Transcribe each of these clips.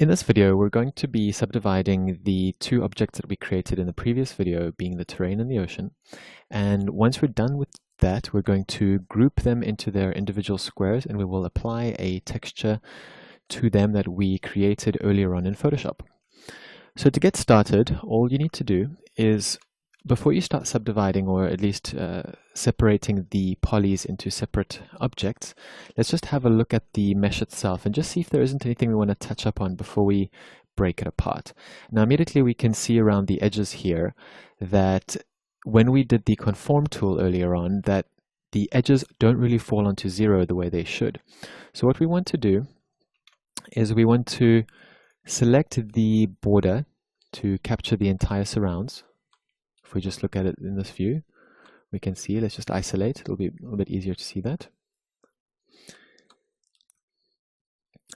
In this video, we're going to be subdividing the two objects that we created in the previous video, being the terrain and the ocean. And once we're done with that, we're going to group them into their individual squares, and we will apply a texture to them that we created earlier on in Photoshop. So to get started, all you need to do is, before you start subdividing, or at least separating the polys into separate objects, let's just have a look at the mesh itself and just see if there isn't anything we want to touch up on before we break it apart. Now immediately we can see around the edges here that when we did the conform tool earlier on, that the edges don't really fall onto zero the way they should. So what we want to do is we want to select the border to capture the entire surrounds. If we just look at it in this view, we can see, let's just isolate, it'll be a little bit easier to see that.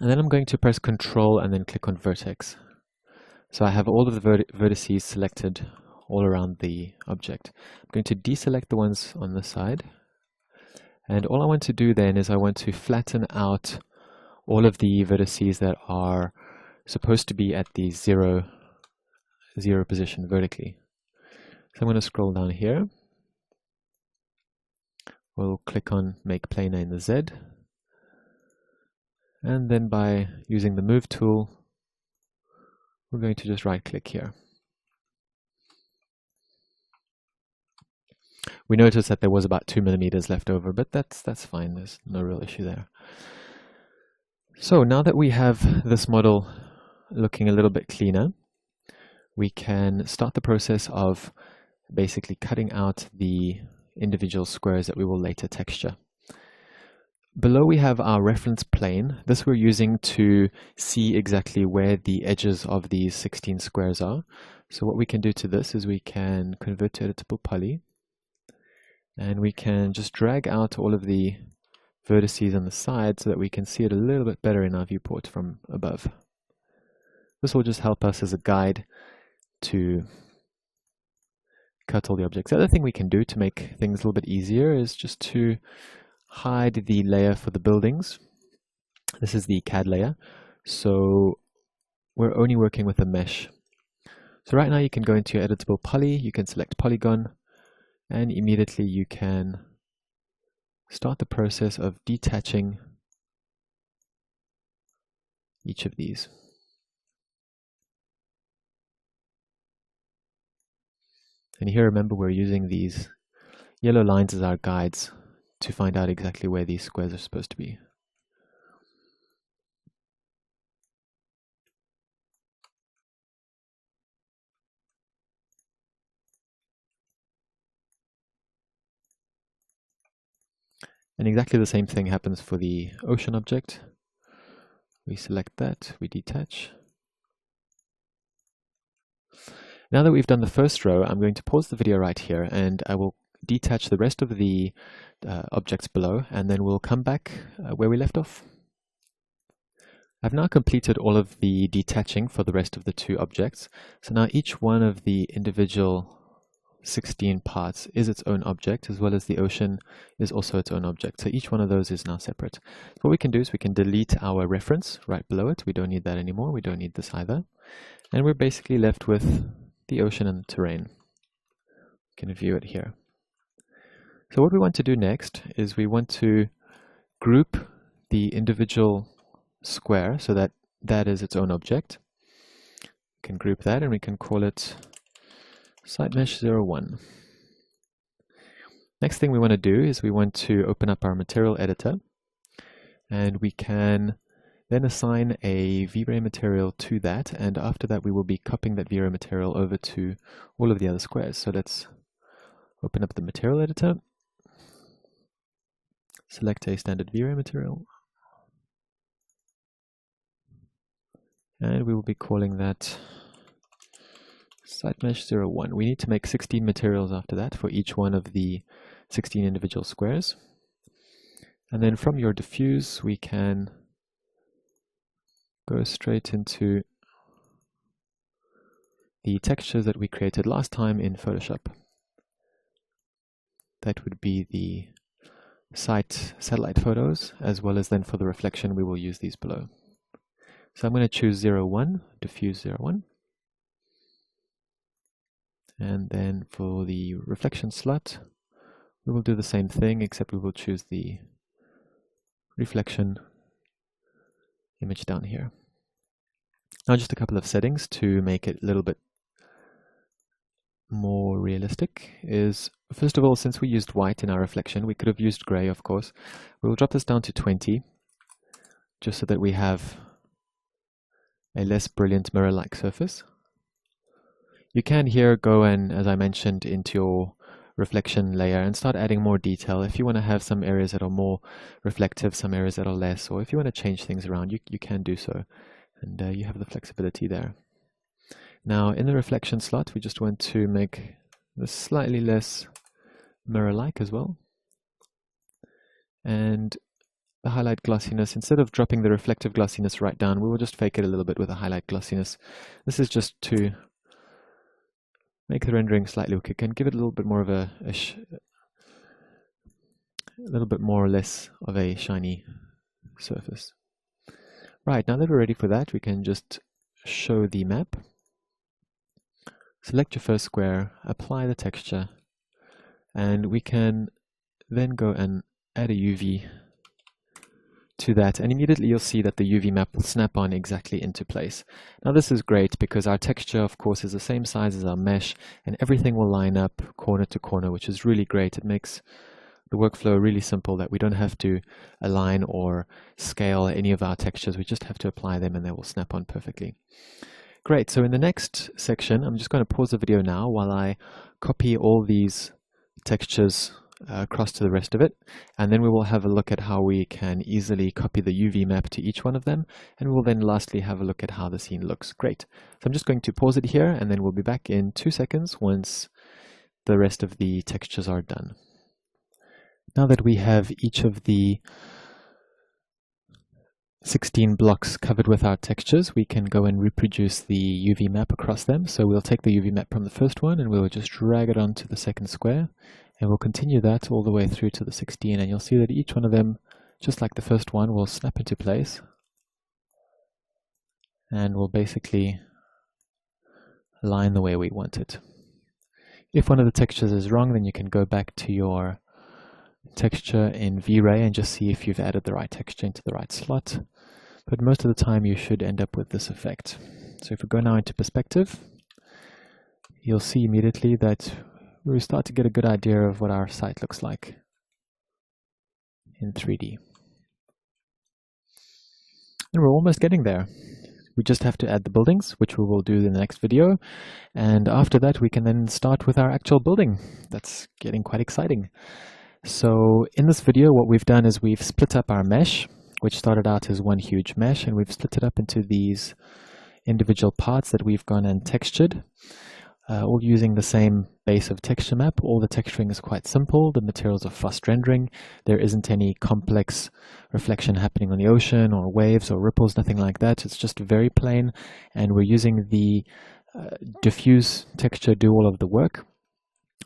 And then I'm going to press Control and then click on Vertex. So I have all of the vertices selected all around the object. I'm going to deselect the ones on the side. And all I want to do then is I want to flatten out all of the vertices that are supposed to be at the zero position vertically. So I'm going to scroll down here. We'll click on Make Planar in the Z. And then by using the Move tool, we're going to just right-click here. We noticed that there was about 2 millimeters left over, but that's fine. There's no real issue there. So now that we have this model looking a little bit cleaner, we can start the process of basically cutting out the individual squares that we will later texture. Below we have our reference plane. This we're using to see exactly where the edges of these 16 squares are. So what we can do to this is we can convert to editable poly, and we can just drag out all of the vertices on the side so that we can see it a little bit better in our viewport from above. This will just help us as a guide to cut all the objects. The other thing we can do to make things a little bit easier is just to hide the layer for the buildings. This is the CAD layer, so we're only working with a mesh. So right now you can go into your editable poly, you can select polygon, and immediately you can start the process of detaching each of these. And here, remember, we're using these yellow lines as our guides to find out exactly where these squares are supposed to be. And exactly the same thing happens for the ocean object. We select that, we detach. Now that we've done the first row, I'm going to pause the video right here and I will detach the rest of the objects below, and then we'll come back where we left off. I've now completed all of the detaching for the rest of the two objects. So now each one of the individual 16 parts is its own object, as well as the ocean is also its own object. So each one of those is now separate. So what we can do is we can delete our reference right below it. We don't need that anymore. We don't need this either. And we're basically left with the ocean and the terrain. You can view it here. So what we want to do next is we want to group the individual square so that that is its own object. We can group that and we can call it SiteMesh01. Next thing we want to do is we want to open up our material editor, and we can then assign a V-Ray material to that, and after that we will be copying that V-Ray material over to all of the other squares. So let's open up the material editor, select a standard V-Ray material, and we will be calling that SiteMesh01. We need to make 16 materials after that for each one of the 16 individual squares. And then from your diffuse, we can go straight into the textures that we created last time in Photoshop. That would be the site satellite photos, as well as then for the reflection we will use these below. So I'm going to choose 0, 1, diffuse 0, 1. And then for the reflection slot, we will do the same thing, except we will choose the reflection image down here. Now just a couple of settings to make it a little bit more realistic is, first of all, since we used white in our reflection, we could have used gray, of course. We'll drop this down to 20, just so that we have a less brilliant mirror-like surface. You can here go and, as I mentioned, into your reflection layer and start adding more detail. If you want to have some areas that are more reflective, some areas that are less, or if you want to change things around, you can do so. And you have the flexibility there. Now in the reflection slot, we just want to make this slightly less mirror-like as well. And the highlight glossiness, instead of dropping the reflective glossiness right down, we will just fake it a little bit with a highlight glossiness. This is just to make the rendering slightly wicked and give it a little bit more of a little bit more or less of a shiny surface. Right, now that we're ready for that, we can just show the map. Select your first square, apply the texture, and we can then go and add a UV to that, and immediately you'll see that the UV map will snap on exactly into place. Now this is great because our texture, of course, is the same size as our mesh, and everything will line up corner to corner, which is really great. It makes the workflow really simple, that we don't have to align or scale any of our textures. We just have to apply them and they will snap on perfectly. Great, so in the next section, I'm just going to pause the video now while I copy all these textures across to the rest of it, and then we will have a look at how we can easily copy the UV map to each one of them, and we'll then lastly have a look at how the scene looks. Great. So I'm just going to pause it here, and then we'll be back in 2 seconds once the rest of the textures are done. Now that we have each of the 16 blocks covered with our textures, we can go and reproduce the UV map across them. So we'll take the UV map from the first one and we'll just drag it onto the second square, and we'll continue that all the way through to the 16, and you'll see that each one of them, just like the first one, will snap into place and will basically align the way we want it. If one of the textures is wrong, then you can go back to your texture in V-Ray and just see if you've added the right texture into the right slot. But most of the time you should end up with this effect. So if we go now into perspective, you'll see immediately that we start to get a good idea of what our site looks like in 3D. And we're almost getting there. We just have to add the buildings, which we will do in the next video. And after that, we can then start with our actual building. That's getting quite exciting. So in this video, what we've done is we've split up our mesh, which started out as one huge mesh, and we've split it up into these individual parts that we've gone and textured, all using the same base of texture map. All the texturing is quite simple. The materials are fast rendering. There isn't any complex reflection happening on the ocean or waves or ripples, nothing like that. It's just very plain, and we're using the diffuse texture do all of the work.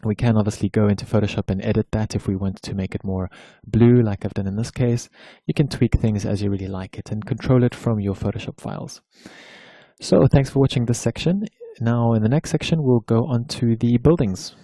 We can obviously go into Photoshop and edit that if we want to make it more blue, like I've done in this case. You can tweak things as you really like it and control it from your Photoshop files. So thanks for watching this section. Now in the next section, we'll go on to the buildings.